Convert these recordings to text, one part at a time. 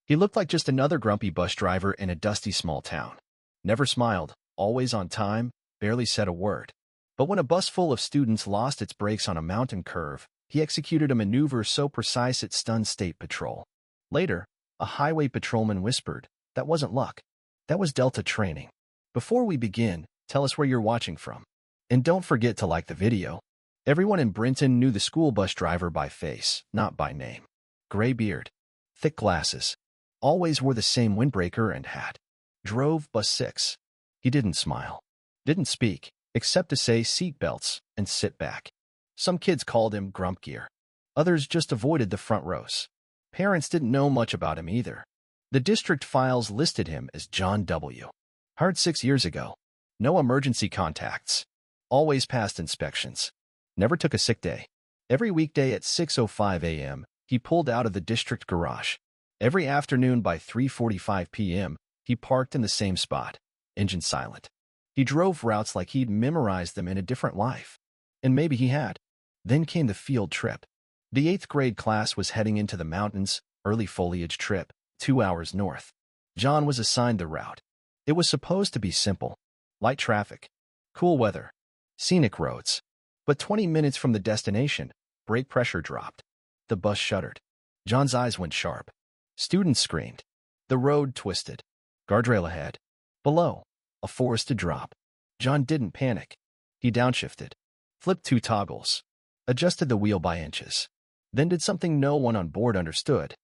He looked like just another grumpy bus driver in a dusty small town. Never smiled, always on time, barely said a word. But when a bus full of students lost its brakes on a mountain curve, he executed a maneuver so precise it stunned state patrol. Later, a highway patrolman whispered, "That wasn't luck. That was Delta training." Before we begin, tell us where you're watching from. And don't forget to like the video. Everyone in Brenton knew the school bus driver by face, not by name. Gray beard, thick glasses, always wore the same windbreaker and hat. Drove bus 6. He didn't smile, didn't speak, except to say seat belts and sit back. Some kids called him Grump Gear. Others just avoided the front rows. Parents didn't know much about him either. The district files listed him as John W. Hired 6 years ago. No emergency contacts. Always passed inspections. Never took a sick day. Every weekday at 6:05 a.m., he pulled out of the district garage. Every afternoon by 3:45 p.m., he parked in the same spot, engine silent. He drove routes like he'd memorized them in a different life. And maybe he had. Then came the field trip. The 8th grade class was heading into the mountains, early foliage trip, 2 hours north. John was assigned the route. It was supposed to be simple. Light traffic, cool weather, scenic roads. But 20 minutes from the destination, brake pressure dropped. The bus shuddered. John's eyes went sharp. Students screamed. The road twisted. Guardrail ahead. Below, a forested drop. John didn't panic. He downshifted, flipped 2 toggles, adjusted the wheel by inches, then did something no one on board understood.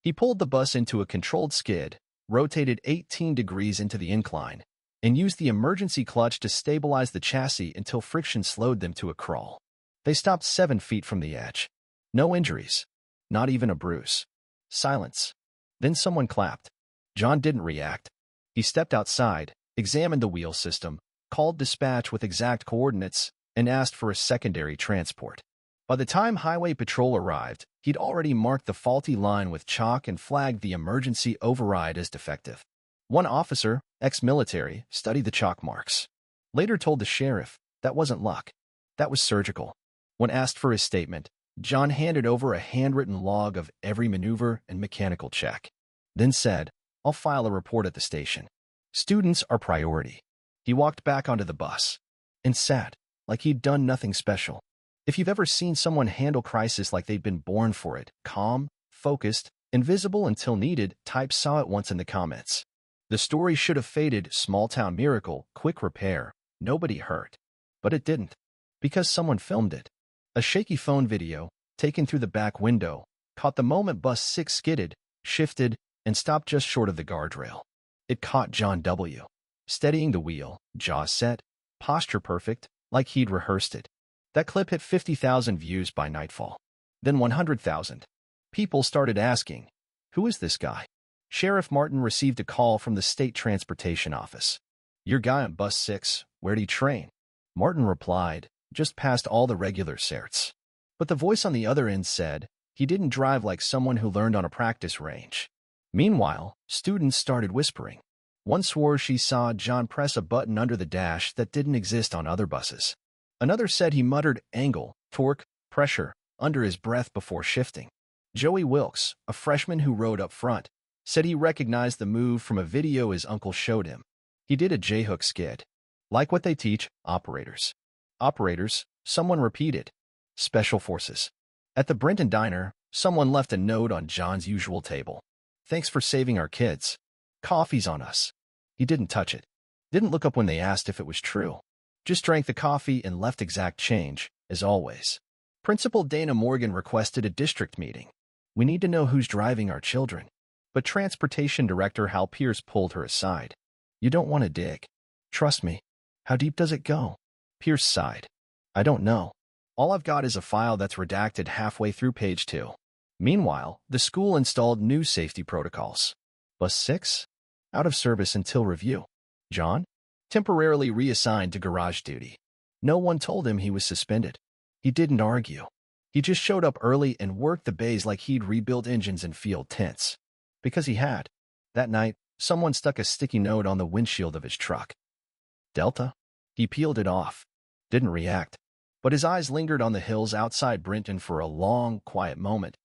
He pulled the bus into a controlled skid, rotated 18 degrees into the incline, and used the emergency clutch to stabilize the chassis until friction slowed them to a crawl. They stopped 7 feet from the edge. No injuries, not even a bruise. Silence. Then someone clapped. John didn't react. He stepped outside, examined the wheel system, called dispatch with exact coordinates, and asked for a secondary transport. By the time Highway Patrol arrived, he'd already marked the faulty line with chalk and flagged the emergency override as defective. One officer, ex-military, studied the chalk marks. Later told the sheriff, that wasn't luck. That was surgical. When asked for his statement, John handed over a handwritten log of every maneuver and mechanical check. Then said, "I'll file a report at the station. Students are priority." He walked back onto the bus and sat like he'd done nothing special. If you've ever seen someone handle crisis like they'd been born for it, calm, focused, invisible until needed, type "saw it once" in the comments. The story should have faded, small town miracle, quick repair, nobody hurt. But it didn't, because someone filmed it. A shaky phone video, taken through the back window, caught the moment bus 6 skidded, shifted, and stopped just short of the guardrail. It caught John W. steadying the wheel, jaw set, posture perfect, like he'd rehearsed it. That clip hit 50,000 views by nightfall. Then 100,000. People started asking, "Who is this guy?" Sheriff Martin received a call from the state transportation office. "Your guy on bus 6, where'd he train?" Martin replied, "Just past all the regular certs." But the voice on the other end said, he didn't drive like someone who learned on a practice range. Meanwhile, students started whispering. One swore she saw John press a button under the dash that didn't exist on other buses. Another said he muttered angle, torque, pressure under his breath before shifting. Joey Wilkes, a freshman who rode up front, said he recognized the move from a video his uncle showed him. He did a J-hook skid. Like what they teach operators. Operators, someone repeated. Special Forces. At the Brenton diner, someone left a note on John's usual table. "Thanks for saving our kids. Coffee's on us." He didn't touch it. Didn't look up when they asked if it was true. Just drank the coffee and left exact change, as always. Principal Dana Morgan requested a district meeting. "We need to know who's driving our children." But Transportation Director Hal Pierce pulled her aside. "You don't want to dig. Trust me." "How deep does it go?" Pierce sighed. "I don't know. All I've got is a file that's redacted halfway through page 2. Meanwhile, the school installed new safety protocols. Bus 6? Out of service until review. John? Temporarily reassigned to garage duty. No one told him he was suspended. He didn't argue. He just showed up early and worked the bays like he'd rebuild engines and field tents. Because he had. That night, someone stuck a sticky note on the windshield of his truck. Delta? He peeled it off. Didn't react. But his eyes lingered on the hills outside Brenton for a long, quiet moment.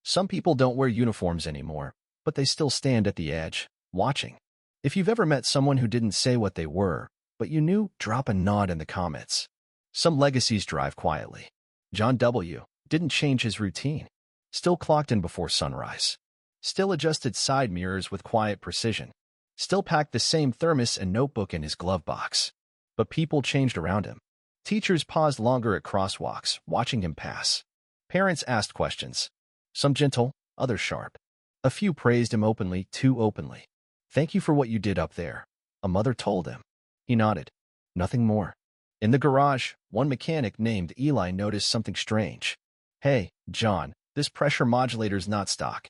Some people don't wear uniforms anymore. but they still stand at the edge, watching. If you've ever met someone who didn't say what they were, but you knew, drop a nod in the comments. Some legacies drive quietly. John W. didn't change his routine. Still clocked in before sunrise. Still adjusted side mirrors with quiet precision. Still packed the same thermos and notebook in his glove box. But people changed around him. Teachers paused longer at crosswalks, watching him pass. Parents asked questions. Some gentle, others sharp. A few praised him openly, too openly. "Thank you for what you did up there," a mother told him. He nodded. Nothing more. In the garage, one mechanic named Eli noticed something strange. "Hey, John, this pressure modulator's not stock."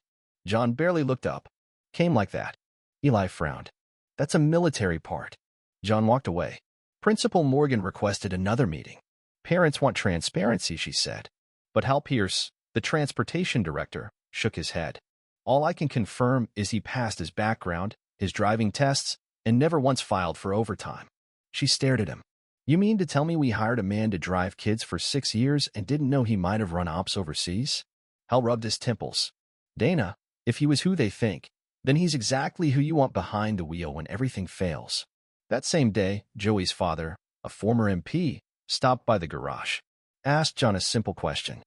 John barely looked up. "Came like that." Eli frowned. "That's a military part." John walked away. Principal Morgan requested another meeting. "Parents want transparency," she said. But Hal Pierce, the transportation director, shook his head. "All I can confirm is he passed his background, his driving tests, and never once filed for overtime." She stared at him. "You mean to tell me we hired a man to drive kids for 6 years and didn't know he might have run ops overseas?" Hal rubbed his temples. "Dana, if he was who they think, then he's exactly who you want behind the wheel when everything fails." That same day, Joey's father, a former MP, stopped by the garage. Asked John a simple question.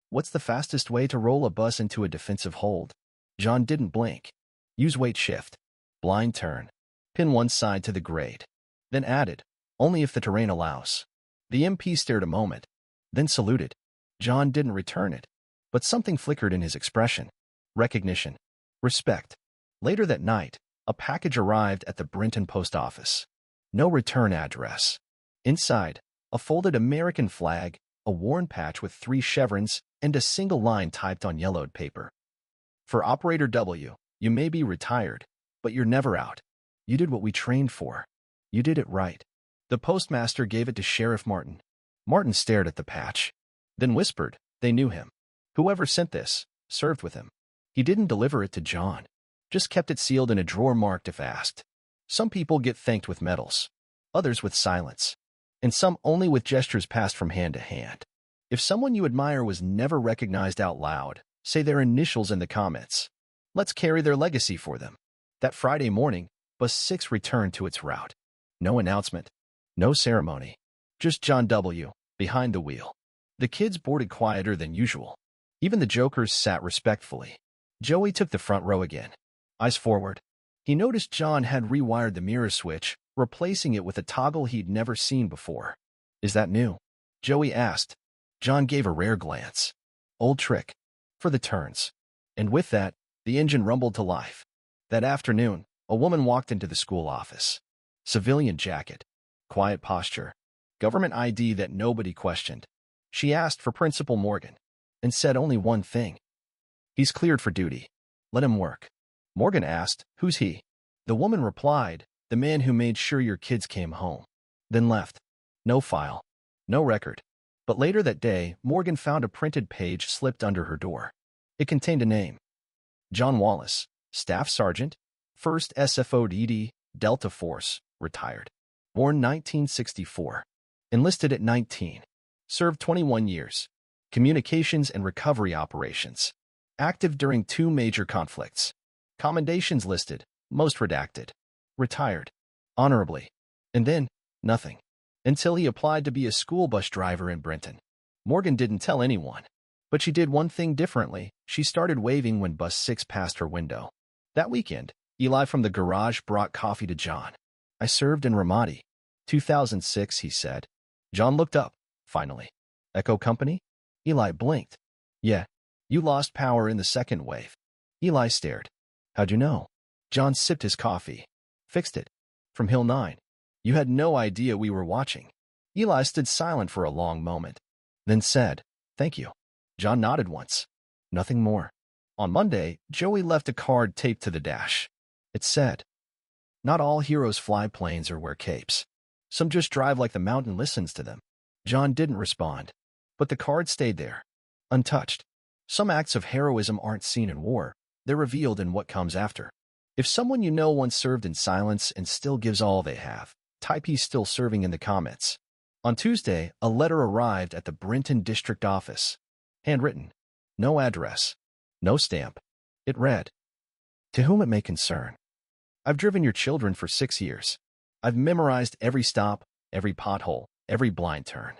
"What's the fastest way to roll a bus into a defensive hold?" John didn't blink. "Use weight shift. Blind turn. Pin one side to the grade." Then added, "Only if the terrain allows." The MP stared a moment, then saluted. John didn't return it, but something flickered in his expression. Recognition. Respect. Later that night, a package arrived at the Brenton post office. No return address. Inside, a folded American flag, a worn patch with 3 chevrons, and a single line typed on yellowed paper. "For Operator W, you may be retired, but you're never out. You did what we trained for. You did it right." The postmaster gave it to Sheriff Martin. Martin stared at the patch, then whispered, "They knew him. Whoever sent this served with him." He didn't deliver it to John, just kept it sealed in a drawer marked if asked. Some people get thanked with medals, others with silence, and some only with gestures passed from hand to hand. If someone you admire was never recognized out loud, say their initials in the comments. Let's carry their legacy for them. That Friday morning, Bus 6 returned to its route. No announcement, no ceremony, just John W. behind the wheel. The kids boarded quieter than usual. Even the jokers sat respectfully. Joey took the front row again. Eyes forward. He noticed John had rewired the mirror switch, replacing it with a toggle he'd never seen before. "Is that new?" Joey asked. John gave a rare glance. "Old trick. For the turns." And with that, the engine rumbled to life. That afternoon, a woman walked into the school office. Civilian jacket. Quiet posture. Government ID that nobody questioned. She asked for Principal Morgan and said only one thing. "He's cleared for duty. Let him work." Morgan asked, "Who's he?" The woman replied, "The man who made sure your kids came home." Then left. No file. No record. But later that day, Morgan found a printed page slipped under her door. It contained a name. John Wallace, Staff Sergeant, 1st SFODD, Delta Force, retired. Born 1964. Enlisted at 19. Served 21 years. Communications and recovery operations. Active during 2 major conflicts. Commendations listed, most redacted. Retired. Honorably. And then, nothing. Until he applied to be a school bus driver in Brenton. Morgan didn't tell anyone. But she did one thing differently. She started waving when Bus 6 passed her window. That weekend, Eli from the garage brought coffee to John. "I served in Ramadi. 2006, he said. John looked up, finally. "Echo Company?" Eli blinked. "Yeah. You lost power in the second wave." Eli stared. "How'd you know?" John sipped his coffee. "Fixed it. From Hill 9. You had no idea we were watching." Eli stood silent for a long moment, then said, "Thank you." John nodded once. Nothing more. On Monday, Joey left a card taped to the dash. It said, "Not all heroes fly planes or wear capes. Some just drive like the mountain listens to them." John didn't respond, but the card stayed there, untouched. Some acts of heroism aren't seen in war. They're revealed in what comes after. If someone you know once served in silence and still gives all they have, type "he's still serving" in the comments. On Tuesday, a letter arrived at the Brenton district office. Handwritten. No address. No stamp. It read, To whom it may concern. I've driven your children for 6 years. I've memorized every stop, every pothole, every blind turn.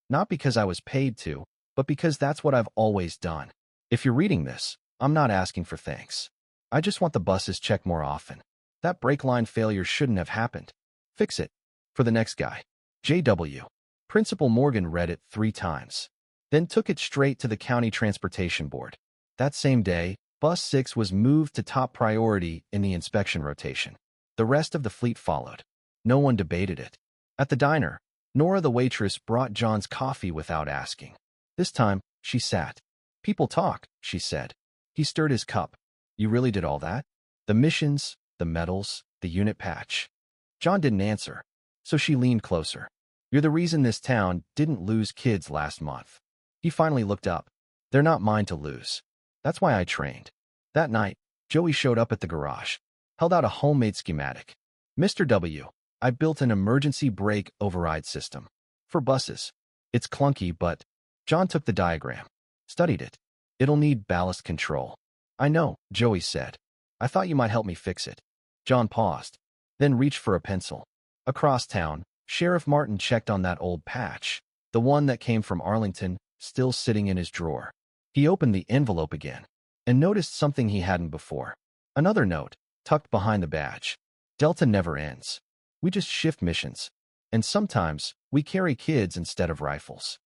Not because I was paid to, but because that's what I've always done. If you're reading this, I'm not asking for thanks. I just want the buses checked more often. That brake line failure shouldn't have happened. Fix it. For the next guy. J.W. Principal Morgan read it 3 times, then took it straight to the County Transportation Board. That same day, Bus 6 was moved to top priority in the inspection rotation. The rest of the fleet followed. No one debated it. At the diner, Nora the waitress brought John's coffee without asking. This time, she sat. "People talk," she said. He stirred his cup. "You really did all that? The missions, the medals, the unit patch?" John didn't answer, so she leaned closer. "You're the reason this town didn't lose kids last month." He finally looked up. "They're not mine to lose. That's why I trained." That night, Joey showed up at the garage, held out a homemade schematic. "Mr. W., I built an emergency brake override system. For buses. It's clunky, but..." John took the diagram, studied it. "It'll need ballast control." "I know," Joey said. "I thought you might help me fix it." John paused, then reached for a pencil. Across town, Sheriff Martin checked on that old patch, the one that came from Arlington, still sitting in his drawer. He opened the envelope again and noticed something he hadn't before. Another note, tucked behind the badge. "Delta never ends. We just shift missions. And sometimes, we carry kids instead of rifles."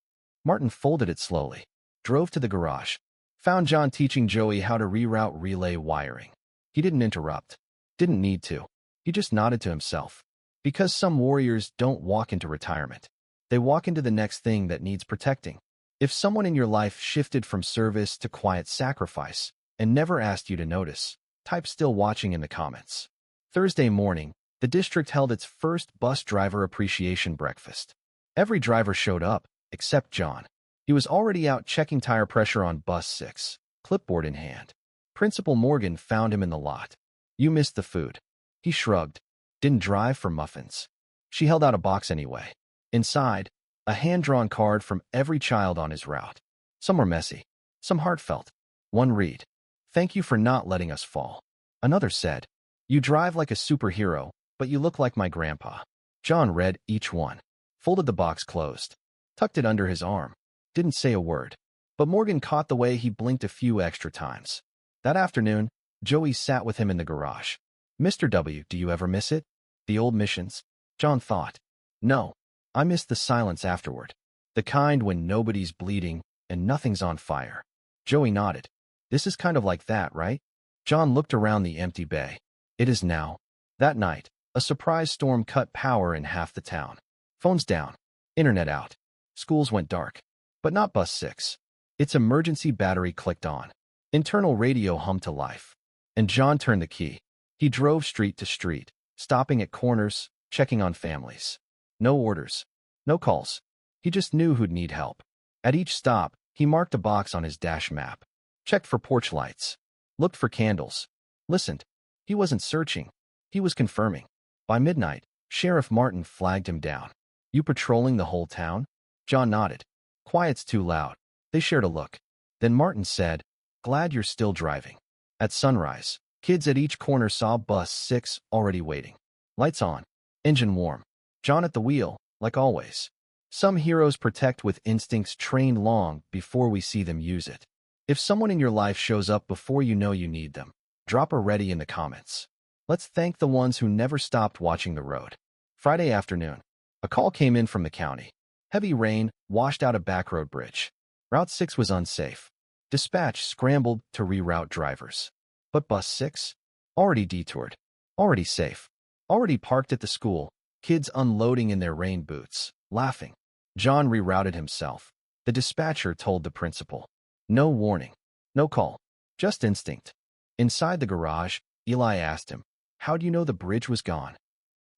Martin folded it slowly, drove to the garage, found John teaching Joey how to reroute relay wiring. He didn't interrupt. Didn't need to. He just nodded to himself. Because some warriors don't walk into retirement. They walk into the next thing that needs protecting. If someone in your life shifted from service to quiet sacrifice and never asked you to notice, type "still watching" in the comments. Thursday morning, the district held its first bus driver appreciation breakfast. Every driver showed up, except John. He was already out checking tire pressure on Bus 6, clipboard in hand. Principal Morgan found him in the lot. "You missed the food." He shrugged. "Didn't drive for muffins." She held out a box anyway. Inside, a hand-drawn card from every child on his route. Some were messy, some heartfelt. One read, "Thank you for not letting us fall." Another said, "You drive like a superhero, but you look like my grandpa." John read each one, folded the box closed, tucked it under his arm, didn't say a word. But Morgan caught the way he blinked a few extra times. That afternoon, Joey sat with him in the garage. "Mr. W., do you ever miss it? The old missions?" John thought. "No. I miss the silence afterward. The kind when nobody's bleeding and nothing's on fire." Joey nodded. "This is kind of like that, right?" John looked around the empty bay. "It is now." That night, a surprise storm cut power in half the town. Phones down, internet out. Schools went dark. But not Bus 6. Its emergency battery clicked on. Internal radio hummed to life. And John turned the key. He drove street to street, stopping at corners, checking on families. No orders. No calls. He just knew who'd need help. At each stop, he marked a box on his dash map. Checked for porch lights. Looked for candles. Listened. He wasn't searching. He was confirming. By midnight, Sheriff Martin flagged him down. "You patrolling the whole town?" John nodded. "Quiet's too loud." They shared a look. Then Martin said, "Glad you're still driving." At sunrise, kids at each corner saw Bus 6 already waiting. Lights on. Engine warm. John at the wheel, like always. Some heroes protect with instincts trained long before we see them use it. If someone in your life shows up before you know you need them, drop a ready in the comments. Let's thank the ones who never stopped watching the road. Friday afternoon, a call came in from the county. Heavy rain washed out a backroad bridge. Route 6 was unsafe. Dispatch scrambled to reroute drivers. But Bus 6? Already detoured. Already safe. Already parked at the school. Kids unloading in their rain boots, laughing. John rerouted himself. The dispatcher told the principal. No warning. No call. Just instinct. Inside the garage, Eli asked him, "How do you know the bridge was gone?"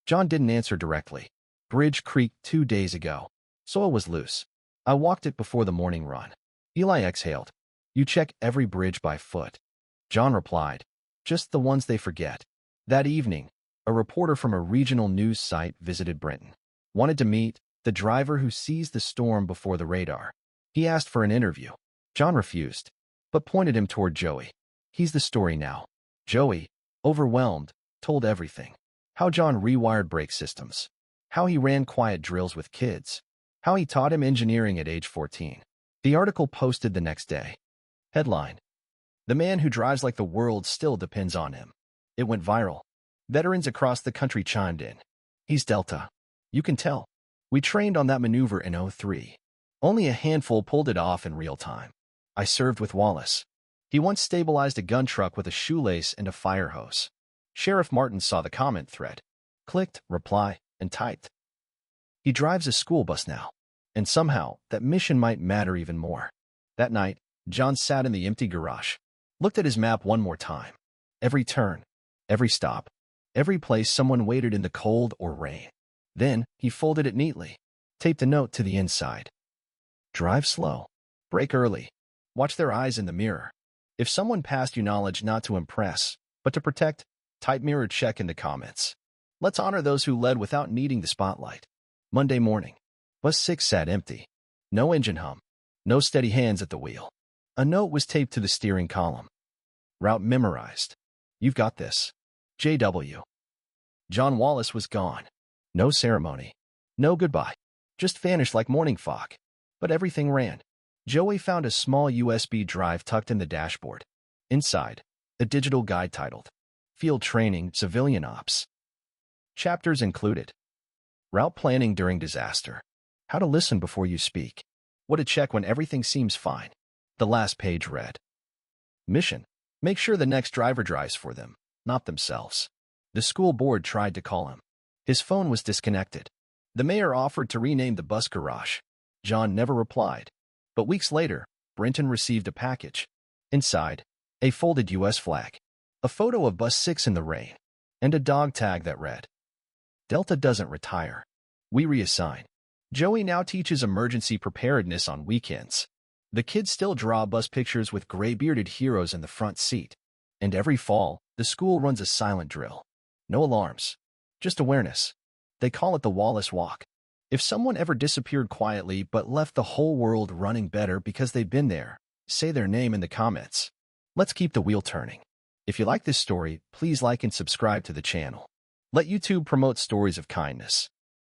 John didn't answer directly. "Bridge creaked 2 days ago. Soil was loose. I walked it before the morning run." Eli exhaled. "You check every bridge by foot." John replied, "Just the ones they forget." That evening, a reporter from a regional news site visited Brenton. Wanted to meet the driver who sees the storm before the radar. He asked for an interview. John refused, but pointed him toward Joey. "He's the story now." Joey, Overwhelmed, told everything. How John rewired brake systems. How he ran quiet drills with kids. How he taught him engineering at age 14. The article posted the next day. Headline: The man who drives like the world still depends on him. It went viral. Veterans across the country chimed in. He's Delta. You can tell. We trained on that maneuver in '03. Only a handful pulled it off in real time. I served with Wallace. He once stabilized a gun truck with a shoelace and a fire hose. Sheriff Martin saw the comment thread, clicked, reply, and typed. He drives a school bus now. And somehow, that mission might matter even more. That night, John sat in the empty garage, looked at his map one more time. Every turn, every stop, every place someone waited in the cold or rain. Then, he folded it neatly, taped a note to the inside. Drive slow. Brake early. Watch their eyes in the mirror. If someone passed you, knowledge not to impress, but to protect, type mirror check in the comments. Let's honor those who led without needing the spotlight. Monday morning. Bus 6 sat empty. No engine hum. No steady hands at the wheel. A note was taped to the steering column. Route memorized. You've got this. J.W. John Wallace was gone. No ceremony. No goodbye. Just vanished like morning fog. But everything ran. Joey found a small USB drive tucked in the dashboard. Inside, a digital guide titled Field Training, Civilian Ops. Chapters included route planning during disaster, how to listen before you speak, what to check when everything seems fine. The last page read, mission, make sure the next driver drives for them, not themselves. The school board tried to call him. His phone was disconnected. The mayor offered to rename the bus garage. John never replied. But weeks later, Brenton received a package. Inside, a folded U.S. flag, a photo of Bus 6 in the rain, and a dog tag that read, Delta doesn't retire. We reassign. Joey now teaches emergency preparedness on weekends. The kids still draw bus pictures with gray-bearded heroes in the front seat. And every fall, the school runs a silent drill. No alarms. Just awareness. They call it the Wallace Walk. If someone ever disappeared quietly but left the whole world running better because they've been there, say their name in the comments. Let's keep the wheel turning. If you like this story, please like and subscribe to the channel. Let YouTube promote stories of kindness.